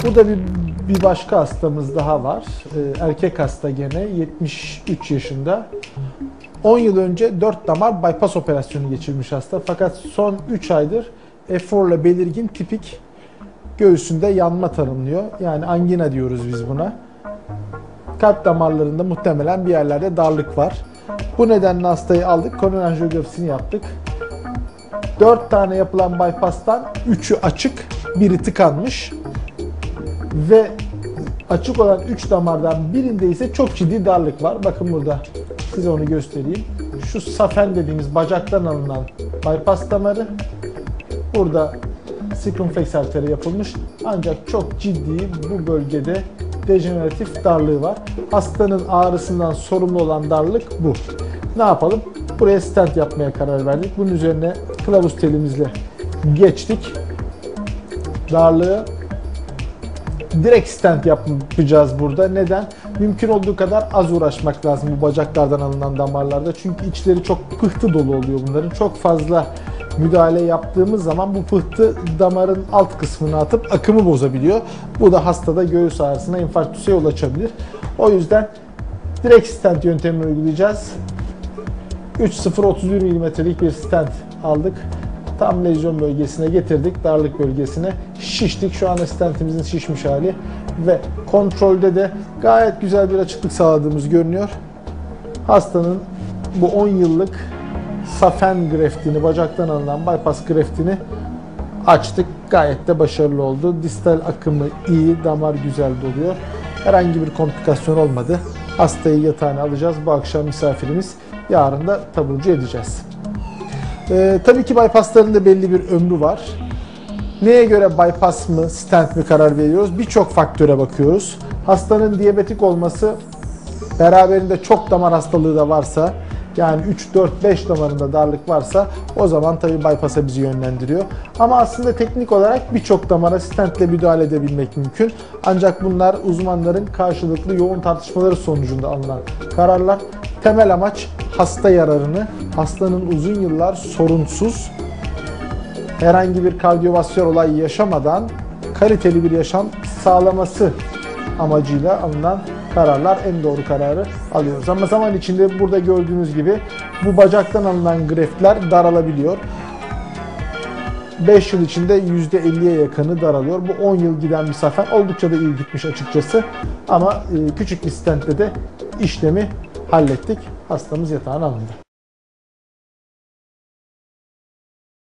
Bu da bir başka hastamız daha var. Erkek hasta gene 73 yaşında. 10 yıl önce 4 damar bypass operasyonu geçirmiş hasta. Fakat son 3 aydır eforla belirgin tipik göğsünde yanma tanımlıyor. Yani angina diyoruz biz buna. Kalp damarlarında muhtemelen bir yerlerde darlık var. Bu nedenle hastayı aldık, koroner anjiyografisini yaptık. 4 tane yapılan bypass'tan 3'ü açık, biri tıkanmış. Ve açık olan 3 damardan birinde ise çok ciddi darlık var. Bakın burada size onu göstereyim. Şu safen dediğimiz bacaktan alınan bypass damarı. Burada circumflex arteri yapılmış. Ancak çok ciddi bu bölgede dejeneratif darlığı var. Hastanın ağrısından sorumlu olan darlık bu. Ne yapalım? Buraya stent yapmaya karar verdik. Bunun üzerine kılavuz telimizle geçtik. Darlığı direkt stent yapacağız burada. Neden? Mümkün olduğu kadar az uğraşmak lazım bu bacaklardan alınan damarlarda. Çünkü içleri çok pıhtı dolu oluyor bunların. Çok fazla müdahale yaptığımız zaman bu pıhtı damarın alt kısmını atıp akımı bozabiliyor. Bu da hastada göğüs ağrısına, infarktüse yol açabilir. O yüzden direkt stent yöntemini uygulayacağız. 3.0-31 mm'lik bir stent aldık. Tam lezyon bölgesine getirdik, darlık bölgesine şiştik. Şu anda stentimizin şişmiş hali ve kontrolde de gayet güzel bir açıklık sağladığımız görünüyor. Hastanın bu 10 yıllık safen greftini, bacaktan alınan bypass greftini açtık. Gayet de başarılı oldu. Distal akımı iyi, damar güzel doluyor. Herhangi bir komplikasyon olmadı. Hastayı yatağına alacağız. Bu akşam misafirimiz, yarın da taburcu edeceğiz. Tabii ki bypassların da belli bir ömrü var. Neye göre bypass mı, stent mi karar veriyoruz? Birçok faktöre bakıyoruz. Hastanın diyabetik olması, beraberinde çok damar hastalığı da varsa, yani 3, 4, 5 damarında darlık varsa o zaman tabii bypass'a bizi yönlendiriyor. Ama aslında teknik olarak birçok damara stentle müdahale edebilmek mümkün. Ancak bunlar uzmanların karşılıklı yoğun tartışmaları sonucunda alınan kararlar. Temel amaç hasta yararını, hastanın uzun yıllar sorunsuz, herhangi bir kardiyovasküler olay yaşamadan kaliteli bir yaşam sağlaması amacıyla alınan kararlar, en doğru kararı alıyoruz. Ama zaman içinde burada gördüğünüz gibi bu bacaktan alınan greftler daralabiliyor. 5 yıl içinde %50'ye yakını daralıyor. Bu 10 yıl giden bir safen oldukça da iyi gitmiş açıkçası. Ama küçük bir stentle de işlemi hallettik. Hastamız yatağına alındı.